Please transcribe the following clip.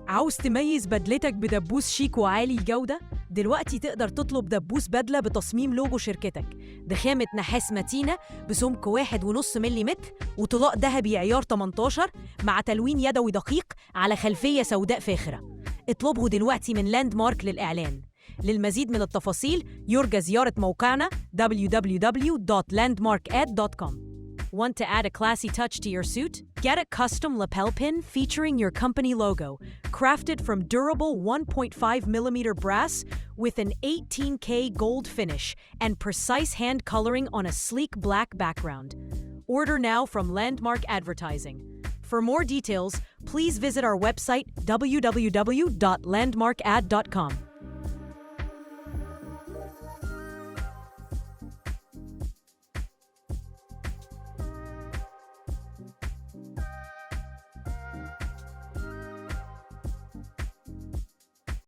عاوز تميز بدلتك بدبوس شيك وعالي الجودة؟ دلوقتي تقدر تطلب دبوس بدلة بتصميم لوجو شركتك، بخامة نحاس متينة بسمك 1.5 ملم وطلاء ذهبي عيار 18 مع تلوين يدوي دقيق على خلفية سوداء فاخرة. اطلبه دلوقتي من لاندمارك للإعلان. للمزيد من التفاصيل يرجى زيارة موقعنا www.landmarkad.com. Want to add a classy touch to your suit? Get a custom lapel pin featuring your company logo, crafted from durable 1.5mm brass with an 18K gold finish and precise hand coloring on a sleek black background. Order now from Landmark Advertising. For more details, please visit our website www.landmarkad.com.